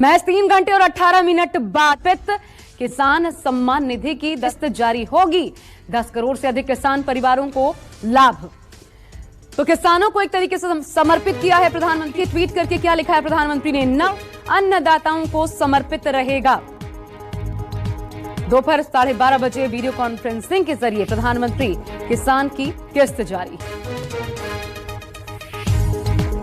महज 3 घंटे और 18 मिनट बाद किसान सम्मान निधि की दस्त जारी होगी। 10 करोड़ से अधिक किसान परिवारों को लाभ। तो किसानों को एक तरीके से समर्पित किया है प्रधानमंत्री। ट्वीट करके क्या लिखा है प्रधानमंत्री ने? नव अन्नदाताओं को समर्पित रहेगा। दोपहर 12:30 बजे वीडियो कॉन्फ्रेंसिंग के जरिए प्रधानमंत्री किसान की किस्त जारी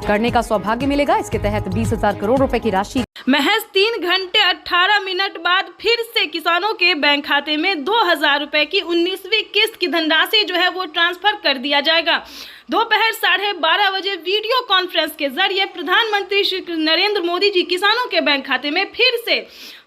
करने का सौभाग्य मिलेगा। इसके तहत 20,000 करोड़ रुपए की राशि महज 3 घंटे 18 मिनट बाद फिर से किसानों के बैंक खाते में 2,000 रुपए की 19वीं किस्त की धनराशि जो है वो ट्रांसफर कर दिया जाएगा। दोपहर 12:30 बजे वीडियो कॉन्फ्रेंस के जरिए प्रधानमंत्री श्री नरेंद्र मोदी जी किसानों के बैंक खाते में फिर से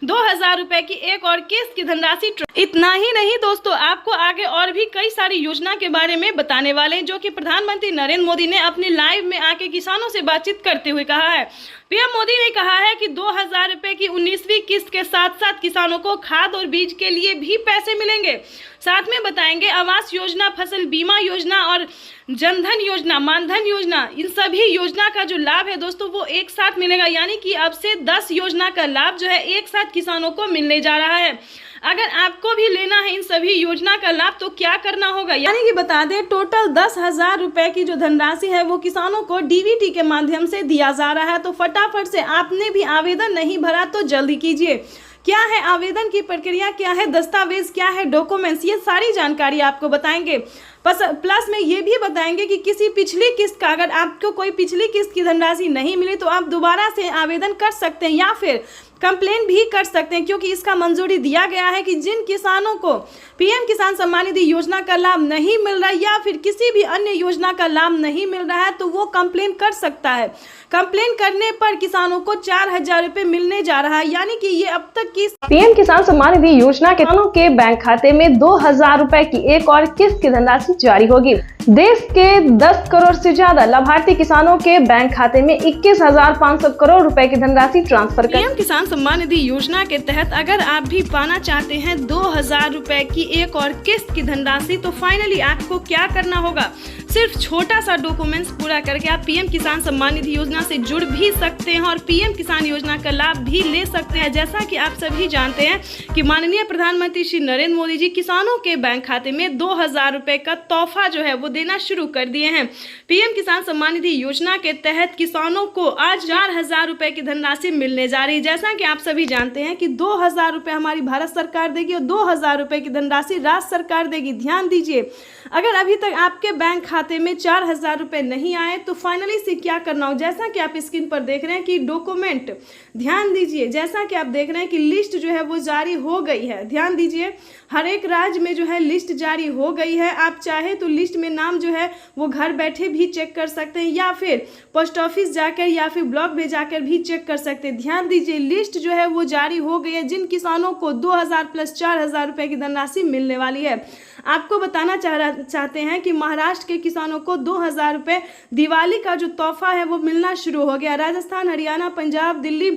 2,000 रुपए की एक और किस्त की धनराशि। इतना ही नहीं दोस्तों, आपको आगे और भी कई सारी योजना के बारे में बताने वाले हैं जो कि प्रधानमंत्री नरेंद्र मोदी ने अपने लाइव में आके किसानों से बातचीत करते हुए कहा है। पीएम मोदी ने कहा है कि 2,000 रुपए की 19वीं किस्त के साथ साथ किसानों को खाद और बीज के लिए भी पैसे मिलेंगे। साथ में बताएंगे आवास योजना, फसल बीमा योजना और जनधन योजना, मानधन योजना, इन सभी योजना का जो लाभ है दोस्तों वो एक साथ मिलेगा। यानी कि अब से 10 योजना का लाभ जो है एक साथ किसानों को मिलने जा रहा है। अगर आपको भी लेना है इन सभी योजना का लाभ तो क्या करना होगा? यानी कि बता दें, टोटल 10,000 रुपए की जो धनराशि है वो किसानों को डीबीटी के माध्यम से दिया जा रहा है। तो फटाफट से आपने भी आवेदन नहीं भरा तो जल्दी कीजिए। क्या है आवेदन की प्रक्रिया, क्या है दस्तावेज, क्या है डॉक्यूमेंट्स, ये सारी जानकारी आपको बताएंगे। प्लस में ये भी बताएंगे कि किसी पिछली किस्त का, अगर आपको कोई पिछली किस्त की धनराशि नहीं मिली तो आप दोबारा से आवेदन कर सकते हैं या फिर कंप्लेन भी कर सकते हैं, क्योंकि इसका मंजूरी दिया गया है कि जिन किसानों को पीएम किसान सम्मान निधि योजना का लाभ नहीं मिल रहा है या फिर किसी भी अन्य योजना का लाभ नहीं मिल रहा है तो वो कंप्लेन कर सकता है। कंप्लेन करने पर किसानों को 4,000 रुपए मिलने जा रहा है। यानी कि ये अब तक की पीएम किसान सम्मान निधि योजना के किसानों के बैंक खाते में 2,000 रुपए की एक और किस्त की धनराशि जारी होगी। देश के 10 करोड़ से ज्यादा लाभार्थी किसानों के बैंक खाते में 21,500 करोड़ रुपए की धनराशि ट्रांसफर कर पीएम किसान सम्मान निधि योजना के तहत अगर आप भी पाना चाहते हैं 2,000 रुपए की एक और किस्त की धनराशि तो फाइनली आपको क्या करना होगा? सिर्फ छोटा सा डॉक्यूमेंट्स पूरा करके आप पीएम किसान सम्मान निधि योजना से जुड़ भी सकते हैं और पीएम किसान योजना का लाभ भी ले सकते हैं। जैसा कि आप सभी जानते हैं कि माननीय प्रधानमंत्री श्री नरेंद्र मोदी जी किसानों के बैंक खाते में 2,000 रुपए का तोहफा जो है वो देना शुरू कर दिए हैं। पीएम किसान सम्मान निधि योजना के तहत किसानों को आज 4,000 रुपए की धनराशि मिलने जा रही है। जैसा कि आप सभी जानते हैं कि 2,000 रुपए हमारी भारत सरकार देगी और 2,000 रुपए की धनराशि राज्य सरकार देगी। ध्यान दीजिए, अगर अभी तक आपके बैंक खाते में 4,000 रुपए नहीं आए तो फाइनली से क्या करना हो? जैसा कि आप स्क्रीन पर देख रहे हैं कि डॉक्यूमेंट, ध्यान दीजिए, जैसा कि आप देख रहे हैं कि लिस्ट जो है वो जारी हो गई है। ध्यान दीजिए, हर एक राज्य में जो है लिस्ट जारी हो गई है। आप चाहे तो लिस्ट में नाम जो है वो घर बैठे भी चेक कर सकते हैं या फिर पोस्ट ऑफिस जाकर या फिर ब्लॉक में जाकर भी चेक कर सकते हैं। ध्यान दीजिए, लिस्ट जो है वो जारी हो गई है जिन किसानों को 2,000 प्लस 4,000 रुपए की धनराशि मिलने वाली है। आपको बताना चाहते हैं कि महाराष्ट्र के किसानों को 2,000 रुपए दिवाली का जो तोहफा है वो मिलना शुरू हो गया। राजस्थान, हरियाणा, पंजाब, दिल्ली,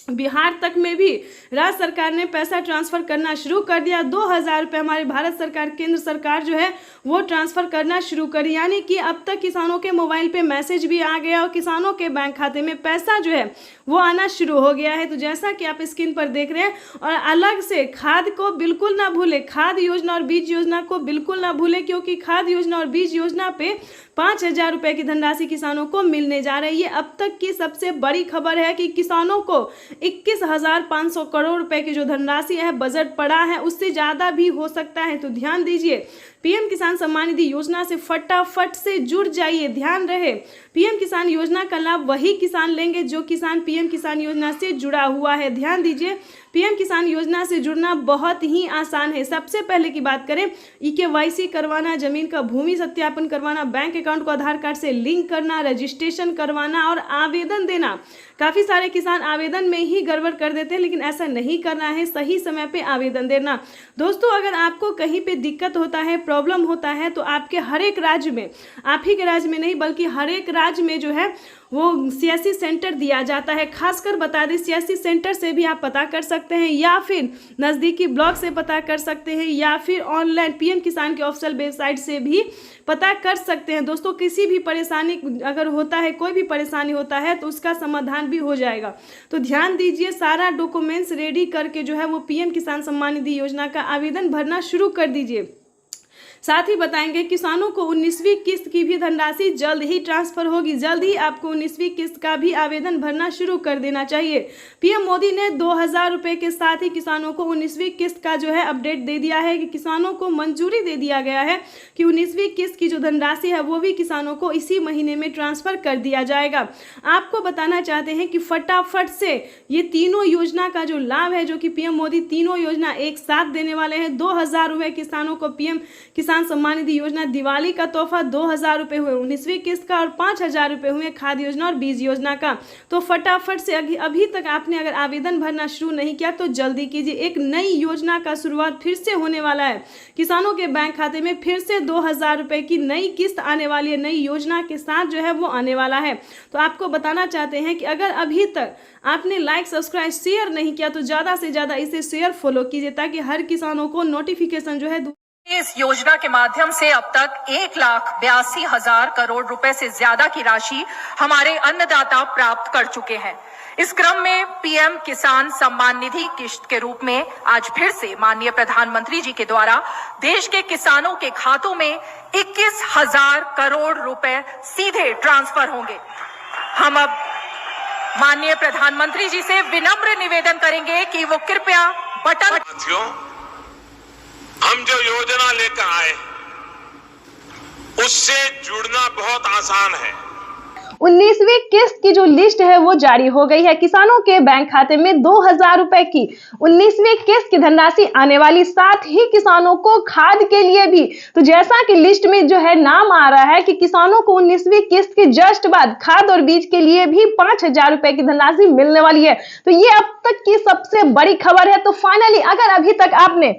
बिहार तक में भी राज्य सरकार ने पैसा ट्रांसफर करना शुरू कर दिया। 2,000 रुपए हमारी भारत सरकार, केंद्र सरकार जो है वो ट्रांसफर करना शुरू करी। यानी कि अब तक किसानों के मोबाइल पे मैसेज भी आ गया और किसानों के बैंक खाते में पैसा जो है वो आना शुरू हो गया है। तो जैसा कि आप स्क्रीन पर देख रहे हैं, और अलग से खाद को बिल्कुल ना भूले, खाद योजना और बीज योजना को बिल्कुल ना भूले, क्योंकि खाद योजना और बीज योजना पे 5,000 रुपए की धनराशि किसानों को मिलने जा रही है। अब तक की सबसे बड़ी खबर है कि किसानों को 21,500 करोड़ रुपए की जो धनराशि है बजट पड़ा है, उससे ज्यादा भी हो सकता है। तो ध्यान दीजिए, पीएम किसान सम्मान निधि योजना से फटाफट से जुड़ जाइए। ध्यान रहे, पीएम किसान योजना का लाभ वही किसान लेंगे जो किसान पीएम किसान योजना से जुड़ा हुआ है। ध्यान दीजिए, पीएम किसान योजना से जुड़ना बहुत ही आसान है। सबसे पहले की बात करें, KYC करवाना, जमीन का भूमि सत्यापन करवाना, बैंक अकाउंट को आधार कार्ड से लिंक करना, रजिस्ट्रेशन करवाना और आवेदन देना। काफ़ी सारे किसान आवेदन में ही गड़बड़ कर देते हैं, लेकिन ऐसा नहीं करना है, सही समय पे आवेदन देना। दोस्तों, अगर आपको कहीं पे दिक्कत होता है, प्रॉब्लम होता है तो आपके हर एक राज्य में, आप ही के राज्य में नहीं बल्कि हर एक राज्य में जो है वो CSC सेंटर दिया जाता है। खासकर बता दें, CSC सेंटर से भी आप पता कर सकते हैं या फिर नज़दीकी ब्लॉक से पता कर सकते हैं या फिर ऑनलाइन PM किसान के ऑफिशियल वेबसाइट से भी पता कर सकते हैं। दोस्तों, किसी भी परेशानी अगर होता है, कोई भी परेशानी होता है तो उसका समाधान भी हो जाएगा। तो ध्यान दीजिए, सारा डॉक्यूमेंट्स रेडी करके जो है वो PM किसान सम्मान निधि योजना का आवेदन भरना शुरू कर दीजिए। साथ ही बताएंगे किसानों को 19वीं किस्त की भी धनराशि जल्द ही ट्रांसफर होगी। जल्द ही आपको 19वीं किस्त का भी आवेदन भरना शुरू कर देना चाहिए। PM मोदी ने 2000 रुपये के साथ ही किसानों को 19वीं किस्त का जो है अपडेट दे दिया है कि किसानों को मंजूरी दे दिया गया है कि 19वीं किस्त की जो धनराशि है वो भी किसानों को इसी महीने में ट्रांसफर कर दिया जाएगा। आपको बताना चाहते हैं कि फटाफट से ये तीनों योजना का जो लाभ है, जो कि PM मोदी तीनों योजना एक साथ देने वाले हैं। 2000 रुपये किसानों को PM किसान सम्मान निधि योजना दिवाली का तोहफा 2000 रुपये हुए 19वीं किस्त का, और 5000 रुपये हुए खाद योजना और बीज योजना का। तो फटाफट से अभी तक आपने अगर आवेदन भरना शुरू नहीं किया तो जल्दी कीजिए। एक नई योजना का शुरुआत फिर से होने वाला है। किसानों के बैंक खाते में फिर से 2000 रुपये की नई किस्त आने वाली है, नई योजना के साथ जो है वो आने वाला है। तो आपको बताना चाहते हैं कि अगर अभी तक आपने लाइक, सब्सक्राइब, शेयर नहीं किया तो ज़्यादा से ज़्यादा इसे शेयर फॉलो कीजिए ताकि हर किसानों को नोटिफिकेशन जो है। इस योजना के माध्यम से अब तक 1,82,000 करोड़ रुपए से ज्यादा की राशि हमारे अन्नदाता प्राप्त कर चुके हैं। इस क्रम में PM किसान सम्मान निधि किस्त के रूप में आज फिर से माननीय प्रधानमंत्री जी के द्वारा देश के किसानों के खातों में 21,000 करोड़ रुपए सीधे ट्रांसफर होंगे। हम अब माननीय प्रधानमंत्री जी से विनम्र निवेदन करेंगे कि वो कृपया बटन। हम जो योजना लेकर आए उससे जुड़ना बहुत आसान है। 19वीं किस्त की जो लिस्ट है वो जारी हो गई है। किसानों के बैंक खाते में 2000 रुपए की 19वीं किस्त की धनराशि आने वाली, साथ ही किसानों को खाद के लिए भी। तो जैसा कि लिस्ट में जो है नाम आ रहा है कि किसानों को 19वीं किस्त के जस्ट बाद खाद और बीज के लिए भी 5000 रुपए की धनराशि मिलने वाली है। तो ये अब तक की सबसे बड़ी खबर है। तो फाइनली अगर अभी तक आपने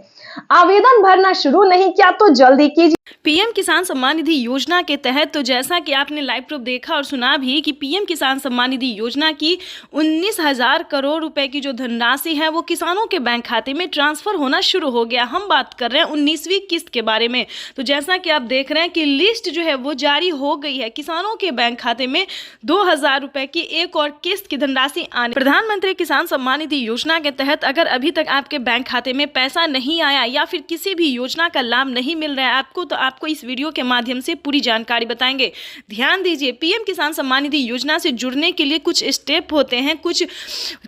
आवेदन भरना शुरू नहीं किया तो जल्दी कीजिए। PM किसान सम्मान निधि योजना के तहत तो जैसा कि आपने लाइव प्रूफ देखा और सुना भी कि PM किसान सम्मान निधि योजना की 19,000 करोड़ रुपए की जो धनराशि है वो किसानों के बैंक खाते में ट्रांसफर होना शुरू हो गया। हम बात कर रहे हैं 19वीं किस्त के बारे में। तो जैसा कि आप देख रहे हैं कि लिस्ट जो है वो जारी हो गई है। किसानों के बैंक खाते में 2000 रुपए की एक और किस्त की धनराशि आने। प्रधानमंत्री किसान सम्मान निधि योजना के तहत अगर अभी तक आपके बैंक खाते में पैसा नहीं आया या फिर किसी भी योजना का लाभ नहीं मिल रहा है आपको, तो आपको इस वीडियो के माध्यम से पूरी जानकारी बताएंगे। ध्यान दीजिए, PM किसान सम्मान निधि योजना से जुड़ने के लिए कुछ स्टेप होते हैं, कुछ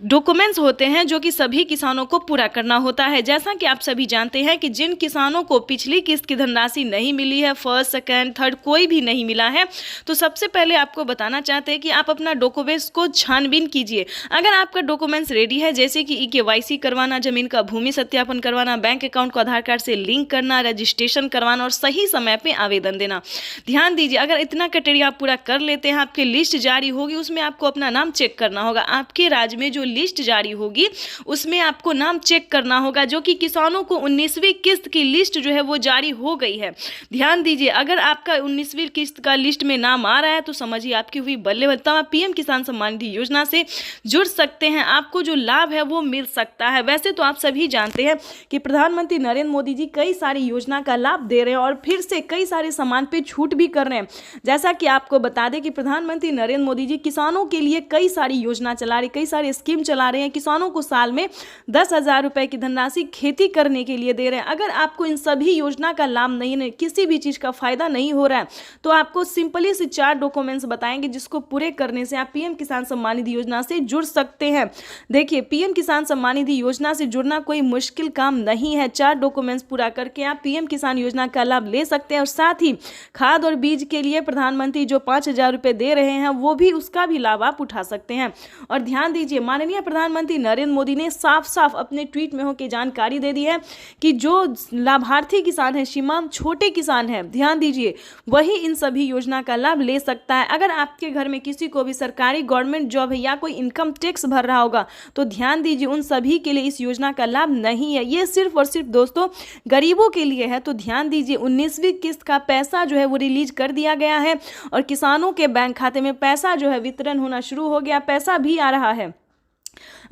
डॉक्यूमेंट्स होते हैं जो कि सभी किसानों को पूरा करना होता है। जैसा कि आप सभी जानते हैं कि जिन किसानों को पिछली किस्त की धनराशि नहीं मिली है, फर्स्ट, सेकेंड, थर्ड कोई भी नहीं मिला है, तो सबसे पहले आपको बताना चाहते हैं कि आप अपना डॉक्यूमेंट्स को छानबीन कीजिए। अगर आपका डॉक्यूमेंट्स रेडी है, जैसे कि KYC करवाना, जमीन का भूमि सत्यापन करवाना, बैंक अकाउंट को आधार कार्ड से लिंक करना, रजिस्ट्रेशन करवाना और सही समय पे आवेदन देना। ध्यान दीजिए, अगर इतना क्राइटेरिया आप पूरा कर लेते हैं, आपकी लिस्ट जारी होगी, उसमें आपको अपना नाम चेक करना होगा। आपके राज्य में जो लिस्ट जारी होगी उसमें आपको नाम चेक करना होगा, जो कि किसानों को 19वीं किस्त की लिस्ट जो है वो जारी हो गई है। ध्यान दीजिए, अगर आपका 19वीं किस्त का लिस्ट में नाम आ रहा है तो समझिए आपकी हुई बल्ले बल्ले। आप PM किसान सम्मान निधि योजना से जुड़ सकते हैं, आपको जो लाभ है वो मिल सकता है। वैसे तो आप सभी जानते हैं कि प्रधानमंत्री नरेंद्र मोदी जी कई सारी योजना का लाभ दे रहे हैं और फिर से कई सारे सामान पे छूट भी कर रहे हैं। जैसा कि आपको बता दें कि प्रधानमंत्री नरेंद्र मोदी जी किसानों के लिए कई सारी योजना चला रहे, कई सारी स्कीम चला रहे हैं। किसानों को साल में 10,000 रुपए की धनराशि खेती करने के लिए दे रहे हैं। अगर आपको इन सभी योजना का लाभ नहीं, किसी भी चीज़ का फायदा नहीं हो रहा है, तो आपको सिंपली से 4 डॉक्यूमेंट्स बताएंगे जिसको पूरे करने से आप PM किसान सम्मान निधि योजना से जुड़ सकते हैं। देखिए, PM किसान सम्मान निधि योजना से जुड़ना कोई मुश्किल काम नहीं है। 4 डॉक्यूमेंट्स पूरा करके आप PM किसान योजना का लाभ ले सकते हैं और साथ ही खाद और बीज के लिए प्रधानमंत्री जो 5000 रुपए दे रहे हैं वो भी, उसका भी लाभ आप उठा सकते हैं। और ध्यान दीजिए, माननीय प्रधानमंत्री नरेंद्र मोदी ने साफ साफ अपने ट्वीट में होकर जानकारी दे दी है कि जो लाभार्थी किसान है, सीमांत छोटे किसान है, ध्यान दीजिए, वही इन सभी योजना का लाभ ले सकता है। अगर आपके घर में किसी को भी सरकारी गवर्नमेंट जॉब है या कोई इनकम टैक्स भर रहा होगा तो ध्यान दीजिए, उन सभी के लिए इस योजना का लाभ नहीं है। ये सिर्फ और सिर्फ दोस्तों गरीबों के लिए है। तो ध्यान दीजिए, 19वीं किस्त का पैसा जो है वो रिलीज कर दिया गया है और किसानों के बैंक खाते में पैसा जो है वितरण होना शुरू हो गया, पैसा भी आ रहा है।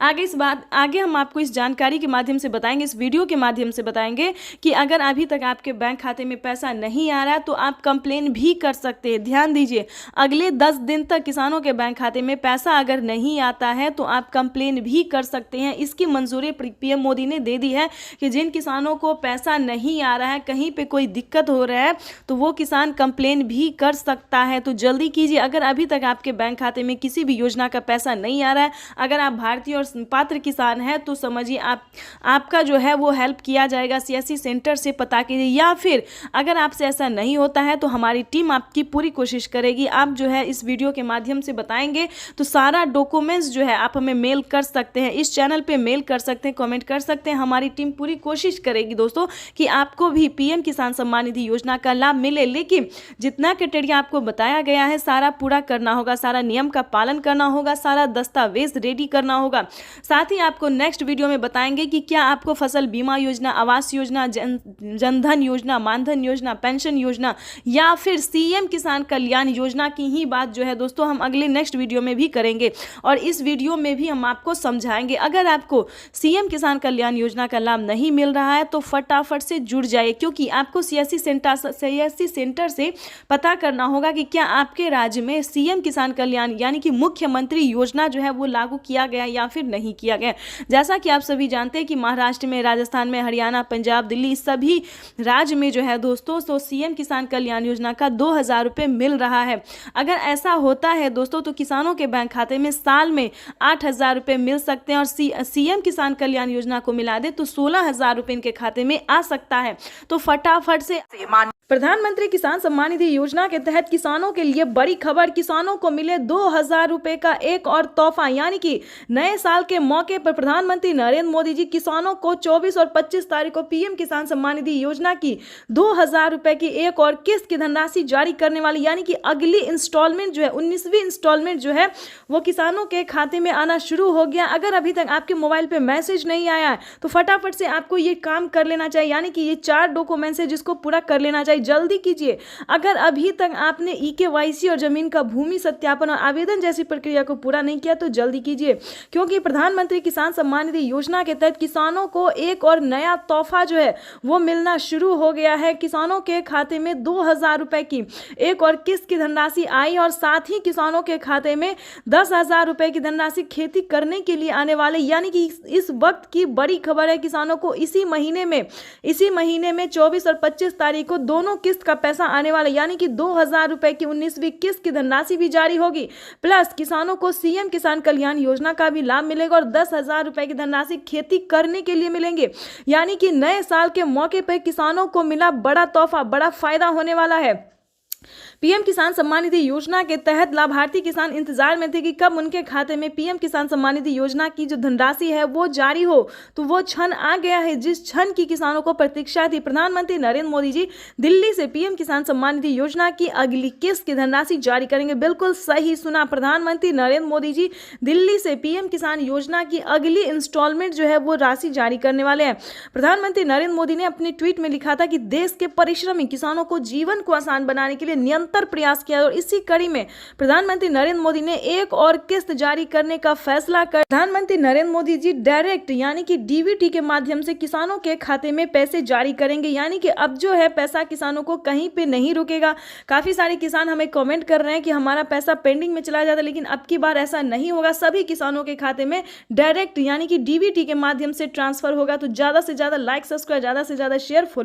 आगे हम आपको इस जानकारी के माध्यम से बताएंगे, इस वीडियो के माध्यम से बताएंगे कि अगर अभी तक आपके बैंक खाते में पैसा नहीं आ रहा तो आप कंप्लेन भी कर सकते हैं। ध्यान दीजिए, अगले 10 दिन तक किसानों के बैंक खाते में पैसा अगर नहीं आता है तो आप कंप्लेन भी कर सकते हैं। इसकी मंजूरी पीएम मोदी ने दे दी है कि जिन किसानों को पैसा नहीं आ रहा है, कहीं पे कोई दिक्कत हो रहा है तो वो किसान कंप्लेन भी कर सकता है। तो जल्दी कीजिए, अगर अभी तक आपके बैंक खाते में किसी भी योजना का पैसा नहीं आ रहा है, अगर आप भारतीय और पात्र किसान है तो समझिए आपका जो है वो हेल्प किया जाएगा। सीएससी सेंटर से पता कीजिए, या फिर अगर आपसे ऐसा नहीं होता है तो हमारी टीम आपकी पूरी कोशिश करेगी। आप जो है इस वीडियो के माध्यम से बताएंगे तो सारा डॉक्यूमेंट्स जो है आप हमें मेल कर सकते हैं, इस चैनल पे मेल कर सकते हैं, कमेंट कर सकते हैं। हमारी टीम पूरी कोशिश करेगी दोस्तों कि आपको भी पीएम किसान सम्मान निधि योजना का लाभ मिले, लेकिन जितना क्राइटेरिया आपको बताया गया है सारा पूरा करना होगा, सारा नियम का पालन करना होगा, सारा दस्तावेज रेडी करना होगा। साथ ही आपको नेक्स्ट वीडियो में बताएंगे कि क्या आपको फसल बीमा योजना, आवास योजना, जनधन योजना, मानधन योजना, पेंशन योजना या फिर सीएम किसान कल्याण योजना की ही बात जो है दोस्तों हम अगले नेक्स्ट वीडियो में भी करेंगे और इस वीडियो में भी हम आपको समझाएंगे। अगर आपको सीएम किसान कल्याण योजना का लाभ नहीं मिल रहा है तो फटाफट से जुड़ जाइए, क्योंकि आपको सीएससी सेंटर से पता करना होगा कि क्या आपके राज्य में सीएम किसान कल्याण यानी कि मुख्यमंत्री योजना जो है वो लागू किया गया या फिर नहीं किया गया। जैसा कि आप सभी जानते हैं कि महाराष्ट्र में, राजस्थान में, हरियाणा, पंजाब, दिल्ली सभी राज्य में जो है दोस्तों तो सीएम किसान कल्याण योजना का 2000 रुपये मिल रहा है। अगर ऐसा होता है दोस्तों तो किसानों के बैंक खाते में साल में 8000 रुपये मिल सकते हैं और सीएम किसान कल्याण योजना को मिला दे तो 16000 रुपये इनके खाते में आ सकता है। तो फटाफट से प्रधानमंत्री किसान सम्मान निधि योजना के तहत किसानों के लिए बड़ी खबर, किसानों को मिले 2000 रुपए का एक और तोहफा, यानी कि नए साल के मौके पर प्रधानमंत्री नरेंद्र मोदी जी किसानों को 24 और 25 तारीख को पीएम किसान सम्मान निधि योजना की 2000 रुपए की एक और किस्त की धनराशि जारी करने वाली, यानी कि अगली इंस्टॉलमेंट जो है 19वीं इंस्टॉलमेंट जो है वो किसानों के खाते में आना शुरू हो गया। अगर अभी तक आपके मोबाइल पे मैसेज नहीं आया है तो फटाफट से आपको ये काम कर लेना चाहिए, यानी कि ये 4 डॉक्यूमेंट्स है जिसको पूरा कर लेना चाहिए। जल्दी कीजिए, अगर अभी तक आपने ईकेवाईसी और जमीन का भूमि सत्यापन और आवेदन जैसी प्रक्रिया को पूरा नहीं किया तो जल्दी कीजिए, क्योंकि प्रधानमंत्री किसान सम्मान निधि योजना के तहत किसानों को एक और नया तोहफा जो है वो मिलना शुरू हो गया है। किसानों के खाते में 2000 रुपए की एक और किस्त की धनराशि आई और साथ ही किसानों के खाते में 10,000 रुपए की धनराशि खेती करने के लिए आने वाले, यानी कि इस वक्त की बड़ी खबर है। किसानों को इसी महीने में 24 और 25 तारीख को दोनों किस्त का पैसा आने वाला, यानी कि 2000 रुपए की 19वीं किस्त की धनराशि भी जारी होगी। प्लस किसानों को सीएम किसान कल्याण योजना का भी लाभ मिलेगा और 10,000 रुपए की धनराशि खेती करने के लिए मिलेंगे, यानी कि नए साल के मौके पर किसानों को मिला बड़ा तोहफा, बड़ा फायदा होने वाला है। पीएम किसान सम्मान निधि योजना के तहत लाभार्थी किसान इंतजार में थे कि कब उनके खाते में पीएम किसान सम्मान निधि योजना की जो धनराशि है वो जारी हो, तो वो क्षण आ गया है जिस क्षण की किसानों को प्रतीक्षा थी। प्रधानमंत्री नरेंद्र मोदी जी दिल्ली से पीएम किसान सम्मान निधि योजना की अगली किस्त की धनराशि जारी करेंगे। बिल्कुल सही सुना, प्रधानमंत्री नरेंद्र मोदी जी दिल्ली से पीएम किसान योजना की अगली इंस्टॉलमेंट जो है वो राशि जारी करने वाले हैं। प्रधानमंत्री नरेंद्र मोदी ने अपने ट्वीट में लिखा था कि देश के परिश्रमी किसानों को जीवन को आसान बनाने के लिए निरंतर प्रयास किया और इसी कड़ी में प्रधानमंत्री नरेंद्र मोदी ने एक और किस्त जारी करने का फैसला कर प्रधानमंत्री नरेंद्र मोदी जी डायरेक्ट यानी कि डीबीटी के माध्यम से किसानों के खाते में पैसे जारी करेंगे, यानी कि अब जो है पैसा किसानों को कहीं पे नहीं रुकेगा। काफी सारे किसान हमें कमेंट कर रहे हैं कि हमारा पैसा पेंडिंग में चला जाता है, लेकिन अब की बार ऐसा नहीं होगा। सभी किसानों के खाते में डायरेक्ट यानी कि डीबीटी के माध्यम से ट्रांसफर होगा। तो ज्यादा से ज्यादा लाइक, सब्सक्राइब, ज्यादा से ज्यादा शेयर, फॉलो